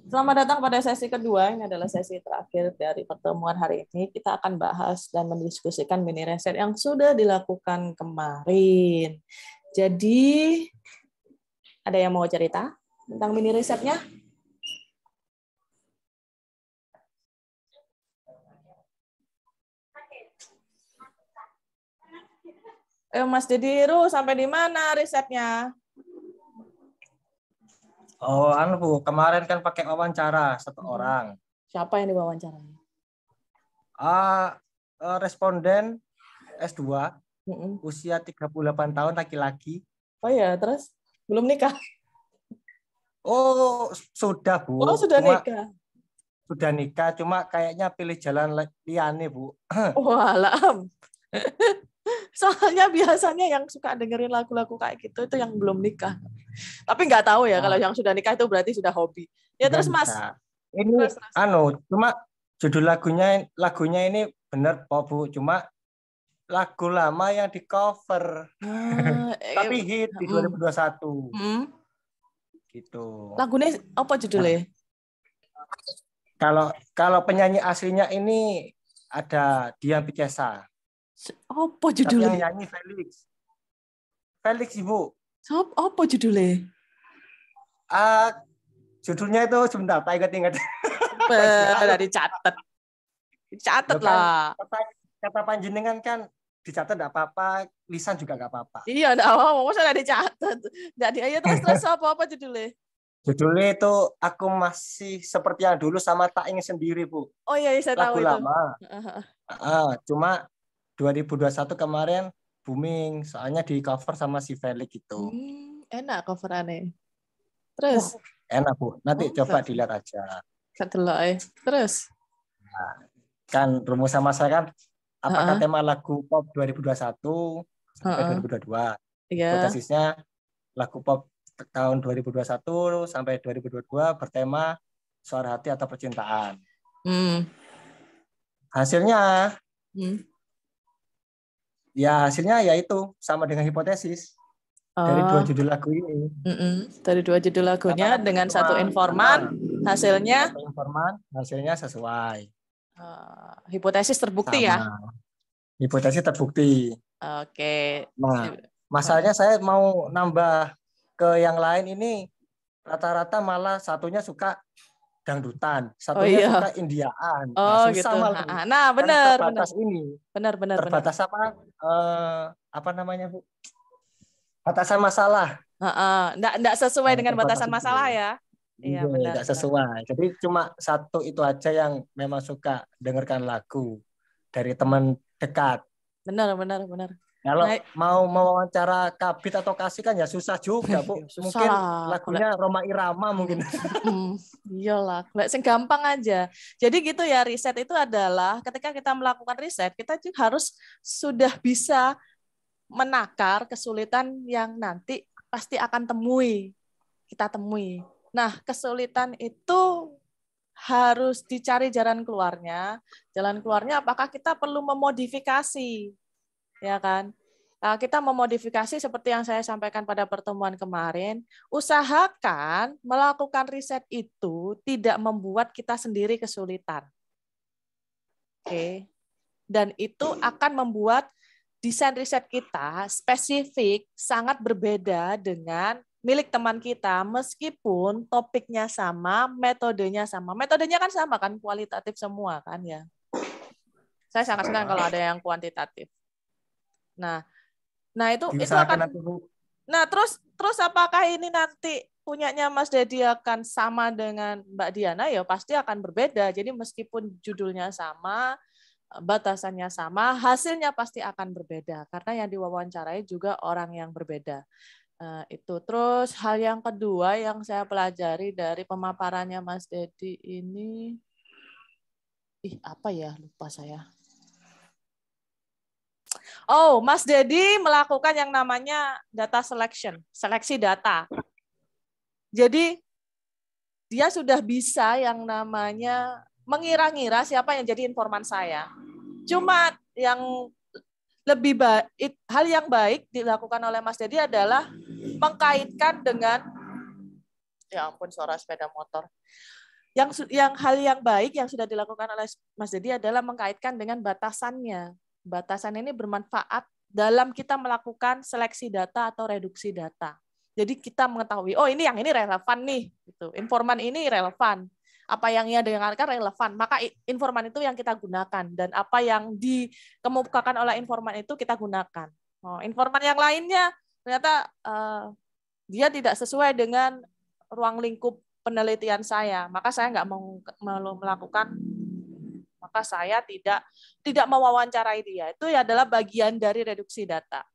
Selamat datang pada sesi kedua. Ini adalah sesi terakhir dari pertemuan hari ini. Kita akan bahas dan mendiskusikan mini riset yang sudah dilakukan kemarin. Jadi, ada yang mau cerita tentang mini risetnya? Mas Dediru, sampai di mana risetnya? Oh, Bu, kemarin kan pakai wawancara satu orang. Siapa yang diwawancarai? Responden S2, usia 38 tahun, laki-laki. Oh ya, terus belum nikah? Oh, sudah, Bu. Oh, sudah nikah. Sudah nikah, cuma kayaknya pilih jalan liane, Bu. Walam. Soalnya biasanya yang suka dengerin lagu-lagu kayak gitu itu yang belum nikah. Tapi nggak tahu ya, kalau yang sudah nikah itu berarti sudah hobi. Ya terus Mas. Ini terus. Cuma judul lagunya ini bener pop, Bu. Cuma lagu lama yang di cover. Tapi hit di 2021. Gitu. Lagunya apa judulnya? Kalau penyanyi aslinya ini ada Dian Pitesa. Apa judulnya? Tapi yang nyanyi Felix, Ibu. Apa judulnya? Judulnya itu sebentar, tak ingat-ingat. Udah dicatat. Dicatat lah. Kata panjenengan kan dicatat enggak apa-apa, lisan juga enggak apa-apa. Iya, enggak apa-apa, maksudnya dicatat. Jadi ayo terus apa judulnya? Judulnya itu Aku Masih Seperti Yang Dulu sama Tak Ingin Sendiri, Bu. Oh iya, saya tahu itu. Lagu lama. Cuma 2021 kemarin booming, soalnya di cover sama si Felix gitu. Enak coverannya. Terus? Enak, Bu. Nanti coba dilihat aja. Terus? Nah, kan rumus sama saya kan, apakah tema lagu pop 2021 sampai 2022. Hipotesisnya lagu pop tahun 2021 sampai 2022 bertema suara hati atau percintaan. Hasilnya hasilnya yaitu sama dengan hipotesis dari dua judul lagu ini. Dari dua judul lagunya dengan satu informan, hasilnya sesuai. Hipotesis terbukti sama. Ya? Hipotesis terbukti. Oke. Nah, masalahnya saya mau nambah ke yang lain ini, rata-rata malah satunya suka dangdutan, satunya suka Indiaan. Susah gitu. Nah, benar. Terbatas ini. Benar. Terbatas apa namanya, Bu? Batasan masalah. Nggak sesuai dengan batasan masalah ya. Iya, benar. Nggak sesuai. Jadi cuma satu itu aja yang memang suka dengarkan lagu dari teman dekat. Benar. Kalau mau wawancara Kabit atau Kasih kan ya susah juga, Bu. Mungkin lagunya Roma Irama mungkin. Iyalah, sing gampang aja. Jadi gitu ya, riset itu adalah ketika kita melakukan riset, kita juga harus sudah bisa menakar kesulitan yang nanti pasti akan kita temui. Nah, kesulitan itu harus dicari jalan keluarnya. Jalan keluarnya apakah kita perlu memodifikasi, ya kan? Nah, kita memodifikasi seperti yang saya sampaikan pada pertemuan kemarin. Usahakan melakukan riset itu tidak membuat kita sendiri kesulitan. Oke. Dan itu akan membuat desain riset kita spesifik sangat berbeda dengan milik teman kita, meskipun topiknya sama, metodenya sama. Metodenya kan sama kan, kualitatif semua kan ya. Saya sangat senang kalau ada yang kuantitatif. Nah itu akan. Nah terus apakah ini nanti punyanya Mas Dedi akan sama dengan Mbak Diana? Ya pasti akan berbeda. Jadi meskipun judulnya sama, batasannya sama, hasilnya pasti akan berbeda karena yang diwawancarai juga orang yang berbeda. Itu terus hal yang kedua yang saya pelajari dari pemaparannya Mas Dedi ini, apa ya, lupa saya. Oh, Mas Dedi melakukan yang namanya data selection, seleksi data. Jadi dia sudah bisa yang namanya mengira-ngira siapa yang jadi informan saya. Cuma yang lebih baik, hal yang baik dilakukan oleh Mas Dedi adalah mengkaitkan dengan Ya ampun, suara sepeda motor. Yang hal yang baik yang sudah dilakukan oleh Mas Dedi adalah mengkaitkan dengan batasannya. Batasan ini bermanfaat dalam kita melakukan seleksi data atau reduksi data. Jadi kita mengetahui, oh ini yang ini relevan nih, gitu. Informan ini relevan. Apa yang ia dengarkan relevan, maka informan itu yang kita gunakan, dan apa yang dikemukakan oleh informan itu kita gunakan. Oh, informan yang lainnya ternyata dia tidak sesuai dengan ruang lingkup penelitian saya, maka saya nggak mau melakukan, maka saya tidak mewawancarai dia. Itu adalah bagian dari reduksi data.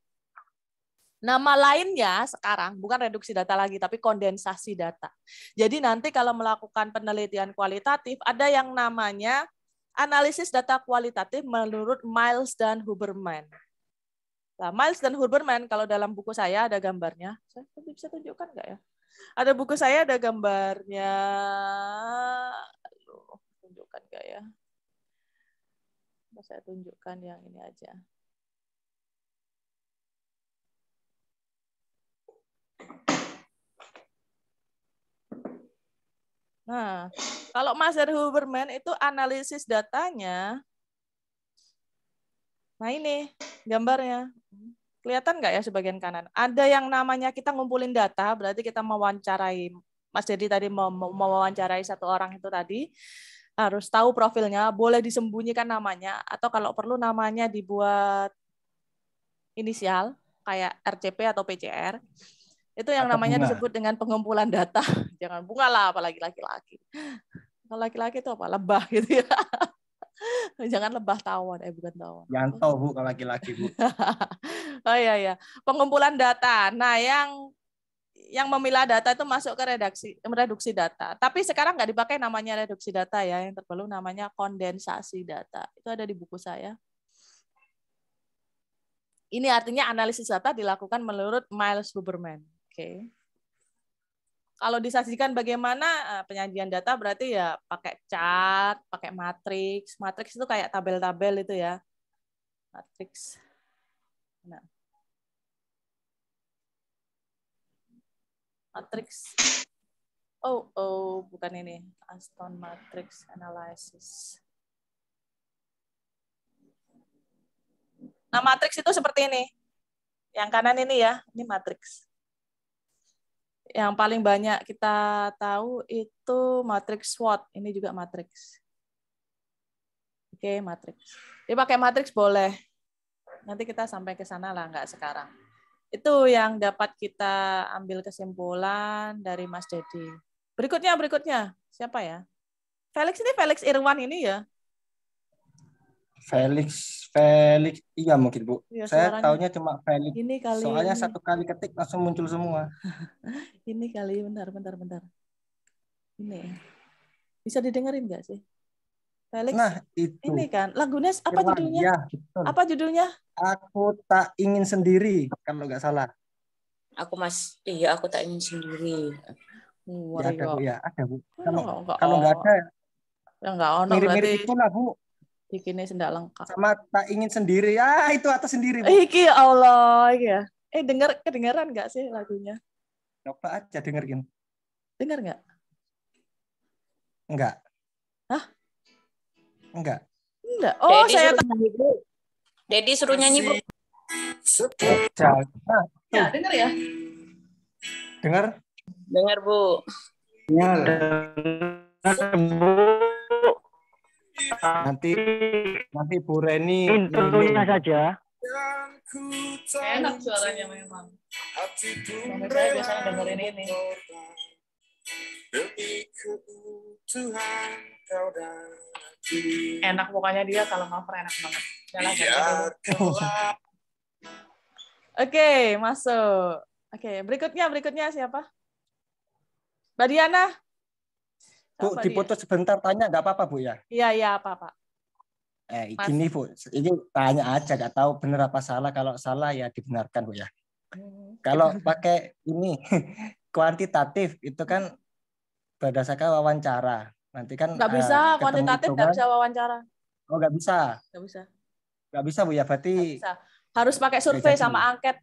Nama lainnya sekarang bukan reduksi data lagi, tapi kondensasi data. Jadi nanti kalau melakukan penelitian kualitatif, ada yang namanya analisis data kualitatif menurut Miles dan Huberman. Nah, Miles dan Huberman, kalau dalam buku saya ada gambarnya. Saya bisa tunjukkan nggak ya? Ada buku saya, ada gambarnya. Aduh, tunjukkan nggak ya? Saya tunjukkan yang ini aja. Nah, kalau Mas dari Huberman itu analisis datanya. Nah ini gambarnya. Kelihatan nggak ya sebagian kanan? Ada yang namanya kita ngumpulin data, berarti kita mewawancarai. Mas Dedi tadi mewawancarai satu orang itu tadi, harus tahu profilnya, boleh disembunyikan namanya, atau kalau perlu namanya dibuat inisial, kayak RCP atau PCR. Itu yang atau namanya bunga. Disebut dengan pengumpulan data. Jangan bunga lah, apalagi laki-laki. Kalau laki-laki itu apa? Lebah gitu ya. Jangan lebah tawon, bukan tawon. Yanto Bu kalau laki-laki Bu. Oh iya ya, pengumpulan data. Nah, yang memilah data itu masuk ke reduksi data. Tapi sekarang nggak dipakai namanya reduksi data ya, yang terbaru namanya kondensasi data. Itu ada di buku saya. Ini artinya analisis data dilakukan menurut Miles Huberman. Oke. Kalau disajikan bagaimana penyajian data, berarti ya pakai chart, pakai matriks. Matriks itu kayak tabel-tabel itu ya. Matriks. Nah. Matriks. Oh, bukan ini. Aston Matrix Analysis. Nah, matriks itu seperti ini. Yang kanan ini ya, ini matriks. Yang paling banyak kita tahu itu matriks SWOT. Ini juga matriks. Oke, matriks. Jadi pakai matriks boleh. Nanti kita sampai ke sana lah, nggak sekarang. Itu yang dapat kita ambil kesimpulan dari Mas Dedi. Berikutnya. Siapa ya? Felix ini Felix Irwan ini ya? Felix, iya mungkin Bu. Ya, saya taunya cuma Felix. Ini kali. Soalnya satu kali ketik langsung muncul semua. Ini kali, bentar. Ini bisa didengerin nggak sih? Felix. Nah itu. Ini kan lagunya apa judulnya? Ya, betul. Apa judulnya? Aku tak ingin sendiri, kalau nggak salah. Aku tak ingin sendiri. Ya, ada Bu, ya ada Bu. Kalau nggak ada, ya nggak ono mirip-mirip itulah Bu. Bikinnya sendak lengkap. Sama tak ingin sendiri. Itu atas sendiri. Bu. Iki Allah ya. Kedengeran nggak sih lagunya? Coba aja dengerin. Dengar nggak? Enggak. Hah? Enggak. Oh, Daddy saya nyanyi, Bu. Dedi suruh nyanyi, Bu. Ya, dengar ya. Dengar, Bu. Ya. Nanti Bu Reni intronya saja. Enak suaranya memang. Suami saya biasanya dengerin ini. Enak pokoknya dia kalau cover enak banget. Oke, masuk. Oke, berikutnya siapa? Mbak Diana. Bu, dipoto sebentar tanya nggak apa-apa Bu ya? Iya apa-apa. Gini Bu, ini tanya aja, nggak tahu benar apa salah. Kalau salah ya dibenarkan Bu ya. Kalau pakai ini kuantitatif itu kan berdasarkan wawancara. Nanti kan nggak bisa kuantitatif, nggak bisa wawancara. Oh nggak bisa. Nggak bisa Bu ya, berarti bisa. Harus pakai survei sama angket.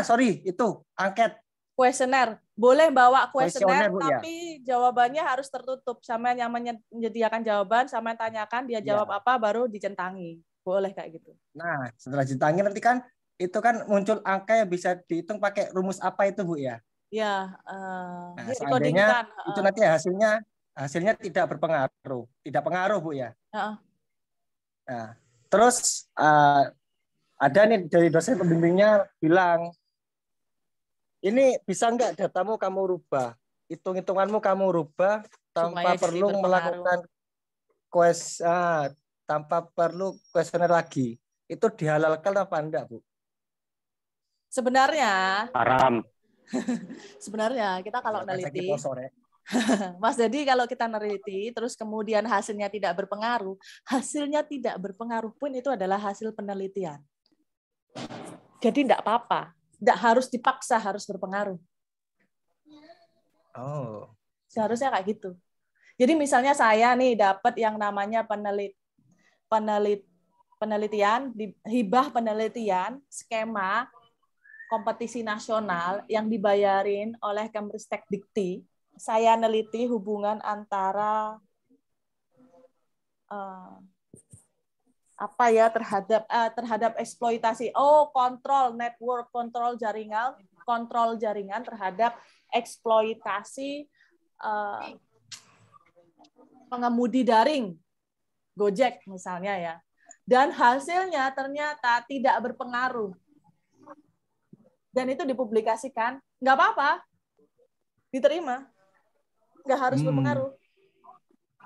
Sorry, itu angket. Kuesioner. Boleh bawa kuesioner, Bu, tapi jawabannya harus tertutup. Sama yang menyediakan jawaban, sama yang tanyakan, dia jawab apa, baru dicentangi. Boleh kayak gitu. Nah, setelah dicentangi nanti kan, itu kan muncul angka yang bisa dihitung pakai rumus apa itu, Bu, ya? Ya, nah, seandainya itu nanti hasilnya tidak berpengaruh. Tidak pengaruh, Bu, ya? Nah, terus ada nih dari dosen pembimbingnya bilang, ini bisa nggak datamu kamu rubah, hitung-hitunganmu kamu rubah tanpa perlu melakukan tanpa perlu kuesioner lagi. Itu dihalalkan apa enggak, Bu? Sebenarnya haram. Sebenarnya kita kalau neliti, Mas Dedi, kalau kita neliti terus kemudian hasilnya tidak berpengaruh pun itu adalah hasil penelitian. Jadi enggak apa-apa. Tidak harus dipaksa harus berpengaruh. Oh. Seharusnya kayak gitu. Jadi misalnya saya nih dapat yang namanya penelitian, hibah penelitian, skema kompetisi nasional yang dibayarin oleh Kemristek-Dikti. Saya neliti hubungan antara terhadap eksploitasi. Kontrol network, kontrol jaringan terhadap eksploitasi pengemudi daring, Gojek misalnya ya. Dan hasilnya ternyata tidak berpengaruh. Dan itu dipublikasikan, nggak apa-apa, diterima, nggak harus berpengaruh.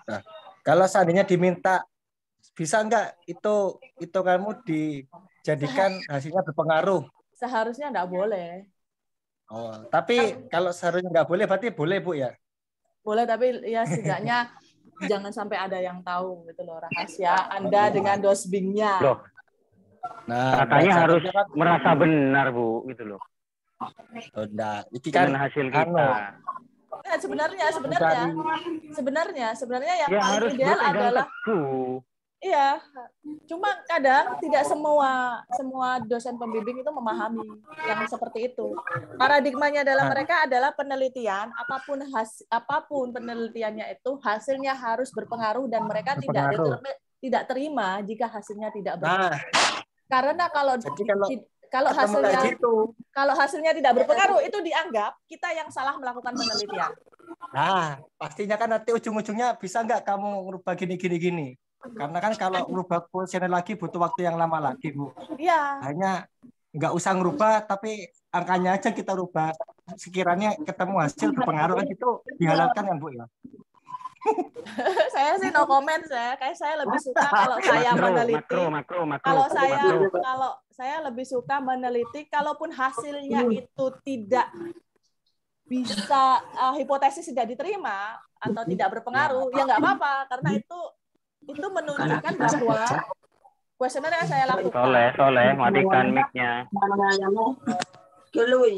Nah, kalau seandainya diminta, bisa nggak itu kamu dijadikan hasilnya berpengaruh? Seharusnya nggak boleh. Oh, tapi kalau seharusnya nggak boleh, berarti boleh, Bu, ya? Boleh, tapi ya setidaknya jangan sampai ada yang tahu gitu loh, rahasia Anda dengan dosbingnya. Loh. Nah, katanya harus merasa benar, Bu, gitu loh. Enggak, itu kan hasil kita. Nah, sebenarnya yang ya, paling ideal adalah iya, cuma kadang tidak semua dosen pembimbing itu memahami yang seperti itu. Paradigmanya dalam mereka adalah penelitian, apapun penelitiannya itu hasilnya harus berpengaruh dan mereka tidak terima jika hasilnya tidak berpengaruh. Karena kalau hasilnya tidak berpengaruh itu dianggap kita yang salah melakukan penelitian. Nah, pastinya kan nanti ujung-ujungnya bisa nggak kamu merubah gini. Karena kan kalau merubah kuesioner lagi butuh waktu yang lama lagi, Bu. Iya. Hanya nggak usah ngerubah, tapi angkanya aja kita rubah. Sekiranya ketemu hasil berpengaruh kan itu dihalalkan kan, Bu, ya? Saya sih no comment ya. Kayak saya lebih suka kalau saya meneliti. Kalau saya lebih suka meneliti, kalaupun hasilnya itu tidak bisa hipotesis tidak diterima atau tidak berpengaruh, ya nggak apa-apa karena itu menunjukkan bahwa kuesioner yang saya lakukan. Soleh, matikan mic-nya.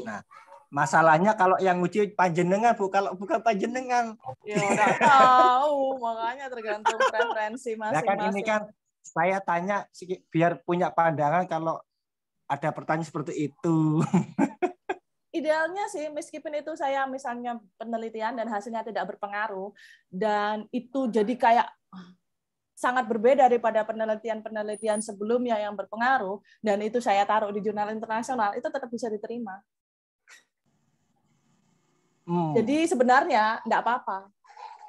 Nah, masalahnya kalau yang uji panjenengan, Bu, kalau bukan panjenengan. Ya nggak tahu, makanya tergantung preferensi masing-masing. Nah, kan ini kan saya tanya biar punya pandangan kalau ada pertanyaan seperti itu. Idealnya sih, meskipun itu saya misalnya penelitian dan hasilnya tidak berpengaruh, dan itu jadi kayak sangat berbeda daripada penelitian-penelitian sebelumnya yang berpengaruh, dan itu saya taruh di jurnal internasional, itu tetap bisa diterima. Jadi sebenarnya enggak apa-apa,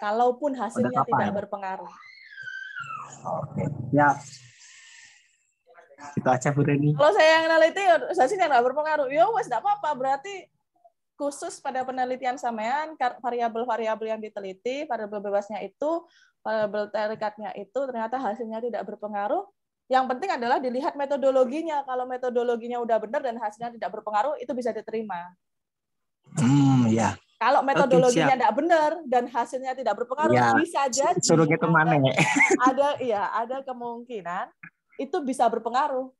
kalaupun hasilnya tidak berpengaruh. Oke, ya. Itu aja, Bu Reni. Kalau saya yang neliti, hasilnya enggak berpengaruh, ya wes enggak apa-apa, berarti khusus pada penelitian sampean, variabel-variabel yang diteliti, variabel bebasnya itu, variabel terikatnya itu, ternyata hasilnya tidak berpengaruh. Yang penting adalah dilihat metodologinya. Kalau metodologinya udah benar dan hasilnya tidak berpengaruh, itu bisa diterima. Ya. Kalau metodologinya tidak benar dan hasilnya tidak berpengaruh, ya, bisa jadi suruh ngitung mana ada kemungkinan itu bisa berpengaruh.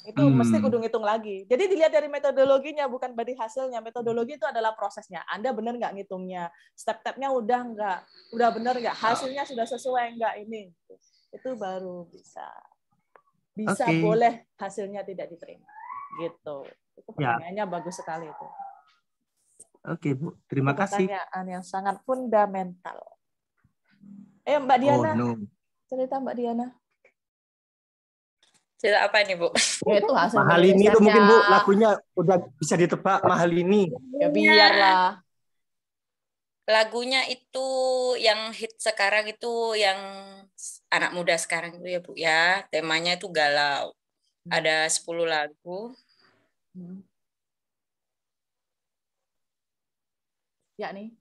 Itu mesti kudu ngitung lagi. Jadi dilihat dari metodologinya, bukan dari hasilnya. Metodologi itu adalah prosesnya. Anda benar nggak ngitungnya? Step-stepnya udah benar nggak? Hasilnya sudah sesuai nggak ini? Itu baru bisa boleh hasilnya tidak diterima. Gitu. Itu pertanyaannya bagus sekali itu. Oke, Bu. Terima kasih. Pertanyaan yang sangat fundamental. Mbak Diana. Oh, no. Cerita Mbak Diana. Cerita apa nih, Bu? Itu hasil Mahal mini ini itu risetnya. mungkin, Bu, lagunya udah bisa ditebak. Mahal ini. Ya biarlah. Lagunya itu yang hit sekarang itu yang anak muda sekarang itu ya, Bu ya. Temanya itu galau. Ada 10 lagu. Ya nih.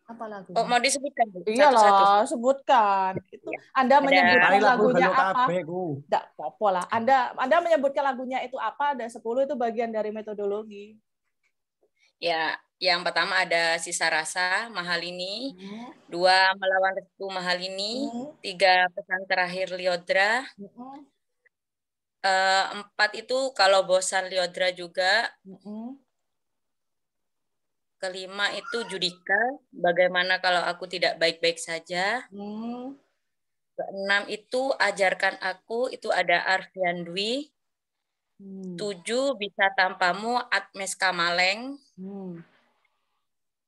Apa lagu? Oh, mau disebutkan, Bu? Satu-satu. Iyalah, sebutkan. Itu Anda menyebutkan lagunya apa? Enggak apa-apa lah. Anda menyebutkan lagunya itu apa? Ada 10 itu bagian dari metodologi. Ya, yang pertama ada Sisa Rasa, Mahal Ini. 2, Melawan Restu, Mahal Ini. 3, Pesan Terakhir, Lyodra. 4 itu Kalau Bosan, Lyodra juga. 5 itu Judika, Bagaimana Kalau Aku Tidak Baik-Baik Saja. 6 itu Ajarkan Aku, itu ada Arfian Dwi. 7 Bisa Tanpamu, Agnes Kamaleng.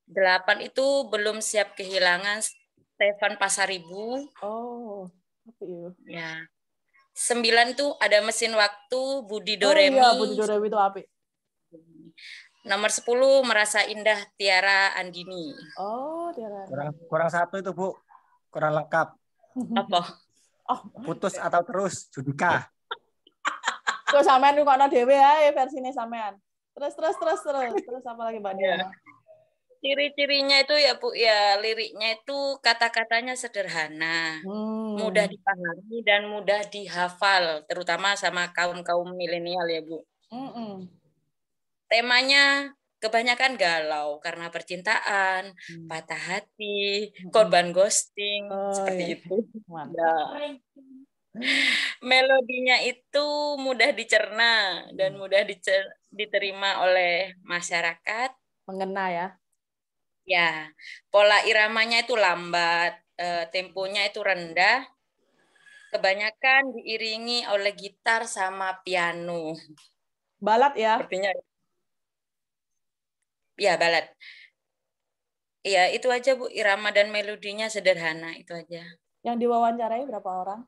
8 itu Belum Siap Kehilangan, Stefan Pasaribu. Oh, ya. 9 itu ada Mesin Waktu, Budi Doremi. Oh iya, Budi Doremi itu apik. Nomor 10 Merasa Indah, Tiara Andini. Oh, Tiara. Kurang 1 itu, Bu. Kurang lengkap. Apa? Putus atau Terus, Judika. Kok sampean kok ana dhewe ae versine sampean. Terus apa lagi Mbak Diana? Ciri-cirinya itu ya, Bu, ya liriknya itu kata-katanya sederhana, mudah dipahami dan mudah dihafal, terutama sama kaum-kaum milenial ya, Bu. Temanya kebanyakan galau karena percintaan, patah hati, korban ghosting, seperti itu. Ya. Melodinya itu mudah dicerna dan mudah diterima oleh masyarakat. Mengena ya. Ya, pola iramanya itu lambat, temponya itu rendah, kebanyakan diiringi oleh gitar sama piano. Balad ya? Sepertinya. Ya, balad. Iya, itu aja, Bu. Irama dan melodinya sederhana, itu aja. Yang diwawancarai berapa orang?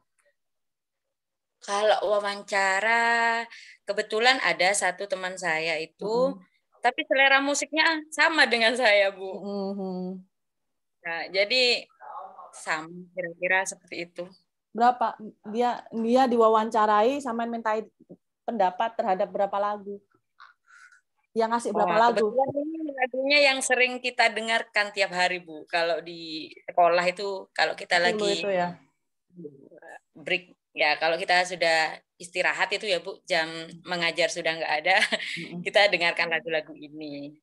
Kalau wawancara, kebetulan ada satu teman saya itu, tapi selera musiknya sama dengan saya, Bu. Nah, jadi sama kira-kira seperti itu. Berapa? Dia diwawancarai sama mintai pendapat terhadap berapa lagu? Yang ngasih berapa lagu? Kebetulan ini lagunya yang sering kita dengarkan tiap hari, Bu. Kalau di sekolah itu, kalau kita lagi itu ya. break, ya kalau kita sudah istirahat itu ya, Bu, jam mengajar sudah nggak ada, kita dengarkan lagu-lagu ini.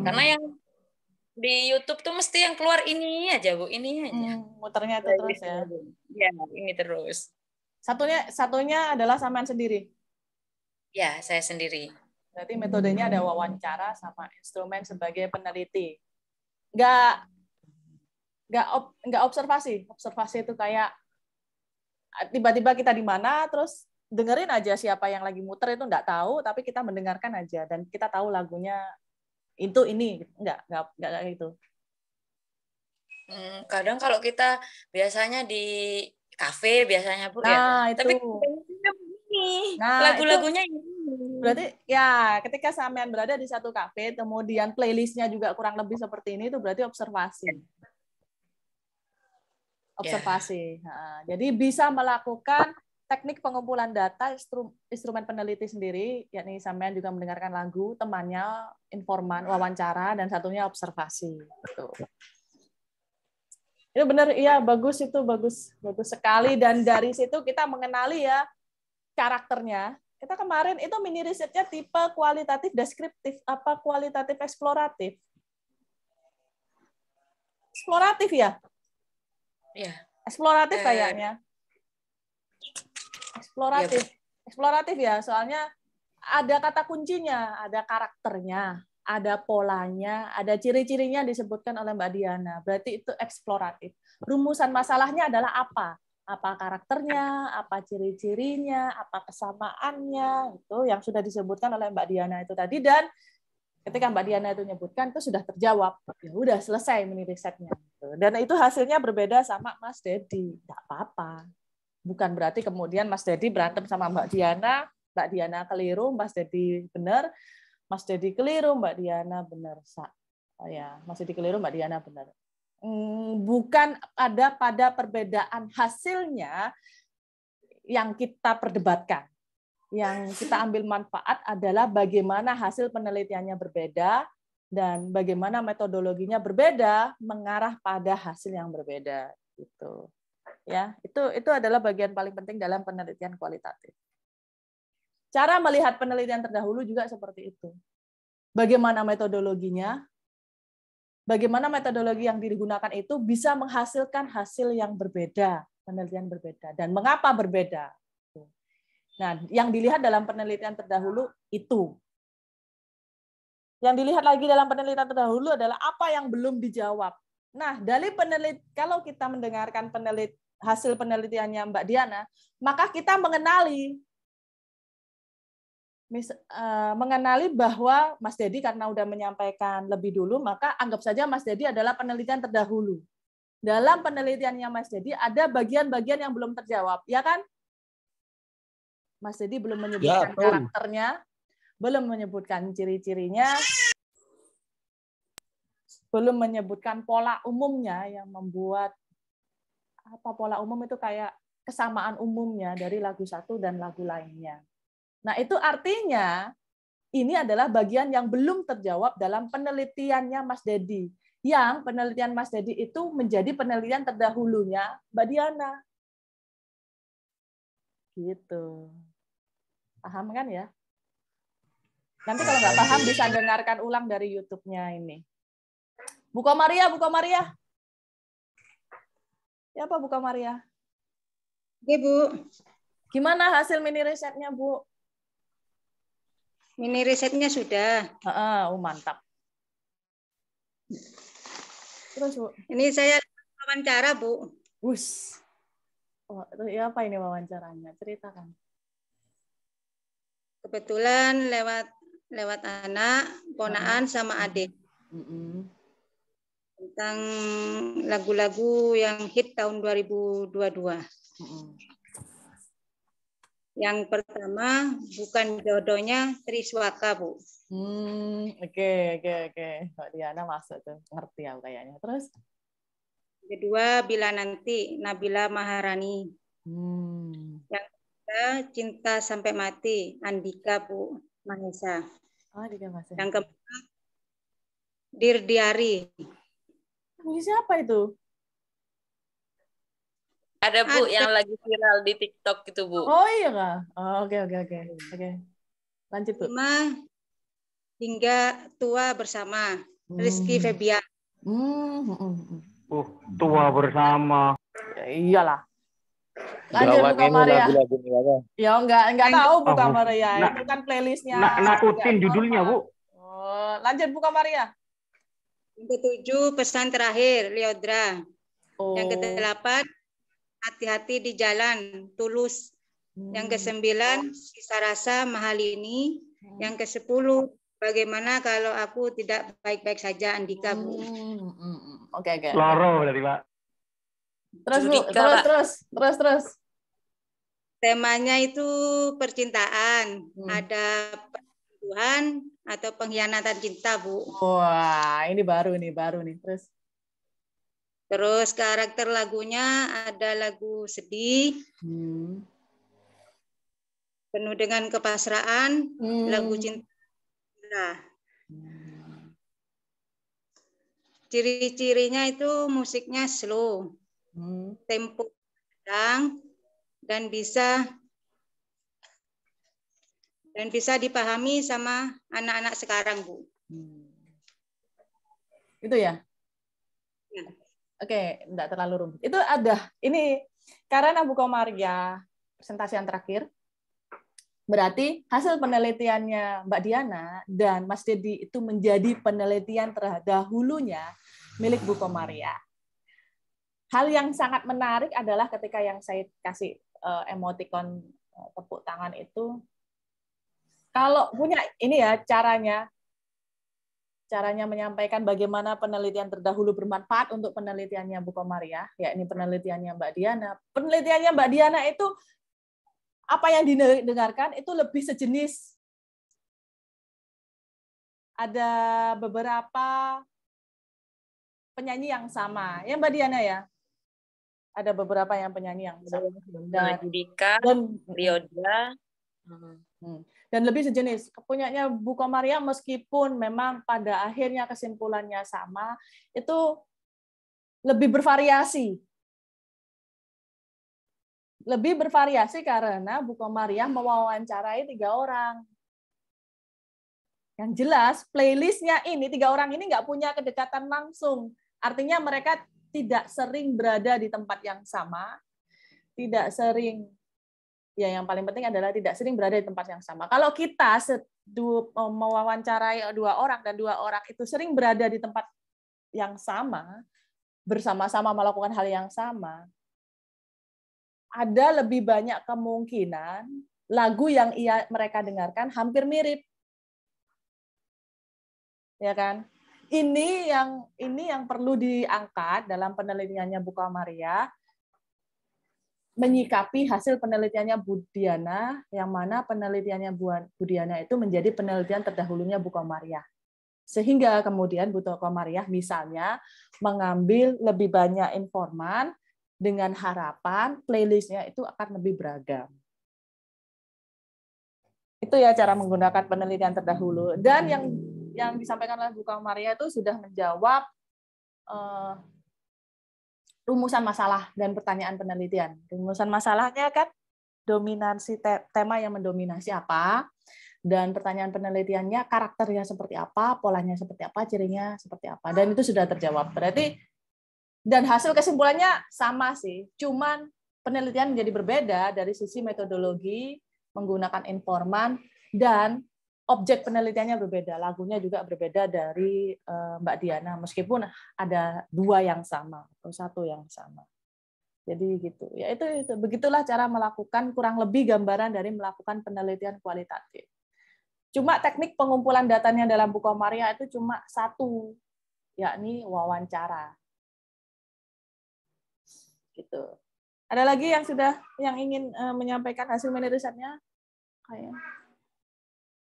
Karena yang di YouTube tuh mesti yang keluar ini aja, Bu, ini aja. Muternya itu terus ya. Ya, ini terus. Satunya adalah sampean sendiri? Ya, saya sendiri. Berarti metodenya ada wawancara sama instrumen sebagai peneliti. Nggak observasi. Observasi itu kayak tiba-tiba kita di mana, terus dengerin aja siapa yang lagi muter itu nggak tahu, tapi kita mendengarkan aja dan kita tahu lagunya itu ini. Nggak kayak gitu. Kadang kalau kita biasanya di kafe biasanya, Bu, nah, ya. Itu. Tapi ini lagu-lagunya ini. Berarti ya ketika sampean berada di satu kafe, kemudian playlistnya juga kurang lebih seperti ini, itu berarti observasi. Observasi. Nah, jadi bisa melakukan teknik pengumpulan data, instrumen peneliti sendiri, yakni sampean juga mendengarkan lagu, temannya, informan, wawancara, dan satunya observasi. Betul. Itu benar, iya bagus itu bagus sekali, dan dari situ kita mengenali ya karakternya. Kita kemarin itu mini risetnya tipe kualitatif deskriptif apa kualitatif eksploratif? Eksploratif ya? Iya. Eksploratif kayaknya. Eksploratif. Eksploratif ya, soalnya ada kata kuncinya, ada karakternya, ada polanya, ada ciri-cirinya disebutkan oleh Mbak Diana. Berarti itu eksploratif. Rumusan masalahnya adalah apa? Apa karakternya, apa ciri-cirinya, apa kesamaannya, itu yang sudah disebutkan oleh Mbak Diana itu tadi. Dan Ketika Mbak Diana itu menyebutkan, itu sudah terjawab. Ya udah selesai mini risetnya. Dan itu hasilnya berbeda sama Mas Dedi. Nggak apa-apa. Bukan berarti kemudian Mas Dedi berantem sama Mbak Diana keliru, Mas Dedi benar, Mas Dedi keliru, Mbak Diana benar. Ya, Mas Dedi keliru, Mbak Diana benar. Bukan ada pada perbedaan hasilnya yang kita perdebatkan. Yang kita ambil manfaat adalah bagaimana hasil penelitiannya berbeda dan bagaimana metodologinya berbeda mengarah pada hasil yang berbeda. Gitu. Ya, itu adalah bagian paling penting dalam penelitian kualitatif. Cara melihat penelitian terdahulu juga seperti itu. Bagaimana metodologinya? Bagaimana metodologi yang digunakan itu bisa menghasilkan hasil yang berbeda, penelitian berbeda, dan mengapa berbeda. Nah, yang dilihat dalam penelitian terdahulu itu. Yang dilihat lagi dalam penelitian terdahulu adalah apa yang belum dijawab. Nah, dari kalau kita mendengarkan hasil penelitiannya Mbak Diana, maka kita mengenali bahwa Mas Dedi karena udah menyampaikan lebih dulu, maka anggap saja Mas Dedi adalah penelitian terdahulu. Dalam penelitiannya Mas Dedi ada bagian-bagian yang belum terjawab, ya kan? Mas Dedi belum menyebutkan karakternya, belum menyebutkan ciri-cirinya, belum menyebutkan pola umumnya yang membuat pola umum itu kayak kesamaan umumnya dari lagu satu dan lagu lainnya. Nah, itu artinya ini adalah bagian yang belum terjawab dalam penelitiannya Mas Dedi. Yang penelitian Mas Dedi itu menjadi penelitian terdahulunya Mbak Diana. Gitu. Paham kan ya? Nanti kalau nggak paham bisa dengarkan ulang dari YouTube-nya ini. Buka Maria. Ya apa Buka Maria? Oke, Bu. Gimana hasil mini risetnya, Bu? Mini risetnya sudah. Mantap. Terus, Bu? Ini saya wawancara, Bu. Wus. Oh, ya apa ini wawancaranya? Ceritakan. Kebetulan lewat anak, ponaan sama adik. Tentang lagu-lagu yang hit tahun 2022. Yang pertama, Bukan Jodohnya Triswaka, Bu. Oke. Mbak Diana masuk tuh. Ngerti ya kayaknya. Terus? Kedua, Bila Nanti, Nabila Maharani. Yang ketiga, Cinta Sampai Mati, Andika Bu Mahesa. Andika Mahesa. Yang keempat, Dear Diary. Ini siapa itu? Ada Bu yang lagi viral di TikTok itu, Bu. Oh iya kah? Oke. Lanjut, Bu. 5, Hingga Tua Bersama, Rizky Febian. Tua Bersama. Ya, iyalah. Lanjut Buka Maria. Ya enggak tahu Buka Maria. Itu kan playlistnya. Nakutin judulnya, Bu. Lanjut Buka Maria. Yang ke-7, Pesan Terakhir, Leodra. Yang ke-8, Hati-hati di Jalan, Tulus. Yang ke-9, Sisa Rasa, Mahalini. Yang ke-10, Bagaimana Kalau Aku Tidak Baik-Baik Saja, Andika, Bu. Oke. Loro berarti, Pak. Terus, Bu. Terus. Temanya itu percintaan. Ada perselingkuhan atau pengkhianatan cinta, Bu. Wah, ini baru nih. Terus karakter lagunya ada lagu sedih, penuh dengan kepasrahan, lagu cinta. Ciri-cirinya itu musiknya slow, tempo sedang, dan bisa dipahami sama anak-anak sekarang, Bu. Itu ya? Oke, enggak terlalu rumit. Itu ada. Ini karena Buka Maria presentasi yang terakhir. Berarti hasil penelitiannya Mbak Diana dan Mas Dedi itu menjadi penelitian terdahulunya milik Buka Maria. Hal yang sangat menarik adalah ketika yang saya kasih emoticon tepuk tangan itu, kalau punya ini ya caranya, caranya menyampaikan bagaimana penelitian terdahulu bermanfaat untuk penelitiannya Bu Komariah, yakni penelitiannya Mbak Diana. Penelitiannya Mbak Diana itu apa yang didengarkan itu lebih sejenis. Ada beberapa penyanyi yang sama, ya Mbak Diana ya. Ada beberapa yang penyanyi yang sama. Judika, Liodra. Dan lebih sejenis. Punyanya Bu Komariah meskipun memang pada akhirnya kesimpulannya sama, itu lebih bervariasi. Lebih bervariasi karena Bu Komariah mewawancarai 3 orang. Yang jelas, playlistnya ini 3 orang ini nggak punya kedekatan langsung. Artinya mereka tidak sering berada di tempat yang sama, tidak sering, ya yang paling penting adalah tidak sering berada di tempat yang sama. Kalau kita mewawancarai 2 orang dan 2 orang itu sering berada di tempat yang sama, bersama-sama melakukan hal yang sama, ada lebih banyak kemungkinan lagu yang mereka dengarkan hampir mirip. Ya kan? Ini yang perlu diangkat dalam penelitiannya Bu Komariah, menyikapi hasil penelitiannya Bu Diana, yang mana penelitiannya Bu Diana itu menjadi penelitian terdahulunya Bu Komariah. Sehingga kemudian Bu Komariah misalnya mengambil lebih banyak informan dengan harapan playlistnya itu akan lebih beragam. Itu ya cara menggunakan penelitian terdahulu. Dan yang disampaikan oleh Bu Komariah itu sudah menjawab rumusan masalah dan pertanyaan penelitian. Rumusan masalahnya kan dominasi tema yang mendominasi apa, dan pertanyaan penelitiannya karakternya seperti apa, polanya seperti apa, cirinya seperti apa, dan itu sudah terjawab. Berarti dan hasil kesimpulannya sama sih, cuman penelitian menjadi berbeda dari sisi metodologi, menggunakan informan, dan objek penelitiannya berbeda, lagunya juga berbeda dari Mbak Diana, meskipun ada 2 yang sama atau 1 yang sama. Jadi gitu. Ya itu begitulah cara melakukan kurang lebih gambaran dari melakukan penelitian kualitatif. Cuma teknik pengumpulan datanya dalam Bu Komariah itu cuma 1, yakni wawancara. Gitu. Ada lagi yang ingin menyampaikan hasil mini risetnya?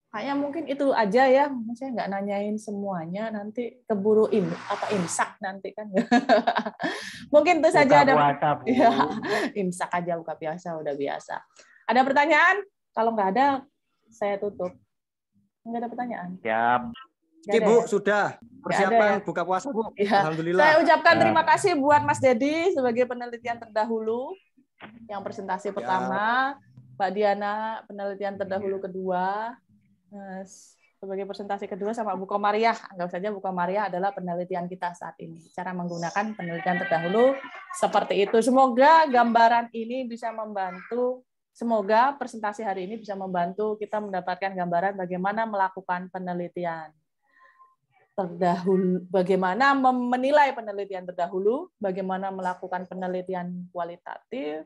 Kayaknya mungkin itu aja ya, saya nggak nanyain semuanya, nanti keburu imsak nanti kan. Mungkin itu saja ada. Ya, imsak aja, buka puasa udah biasa. Ada pertanyaan? Kalau nggak ada, saya tutup. Nggak ada pertanyaan? Siap. Oke Bu, sudah persiapan buka puasa Bu. Ya. Alhamdulillah. Saya ucapkan terima kasih buat Mas Dedi sebagai penelitian terdahulu yang presentasi pertama, Mbak Diana penelitian terdahulu kedua. Sebagai presentasi kedua sama Bu Komariah, anggap saja Bu Komariah adalah penelitian kita saat ini. Cara menggunakan penelitian terdahulu seperti itu. Semoga gambaran ini bisa membantu, semoga presentasi hari ini bisa membantu kita mendapatkan gambaran bagaimana melakukan penelitian terdahulu, bagaimana menilai penelitian terdahulu, bagaimana melakukan penelitian kualitatif,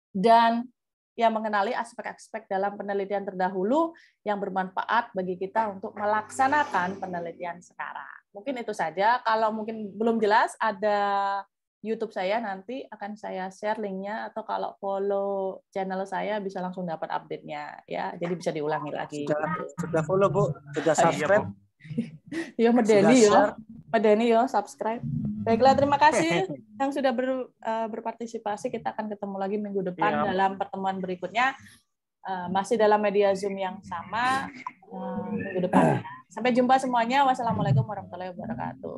dan yang mengenali aspek-aspek dalam penelitian terdahulu yang bermanfaat bagi kita untuk melaksanakan penelitian sekarang. Mungkin itu saja. Kalau mungkin belum jelas, ada YouTube saya, nanti akan saya share linknya, atau kalau follow channel saya bisa langsung dapat update-nya. Ya, jadi bisa diulangi lagi. Sudah follow Bu, sudah subscribe. Ya, Medeni ya. Medeni ya, subscribe. Baiklah, terima kasih yang sudah berpartisipasi. Kita akan ketemu lagi minggu depan dalam pertemuan berikutnya. Masih dalam media Zoom yang sama minggu depan. Sampai jumpa semuanya. Wassalamualaikum warahmatullahi wabarakatuh.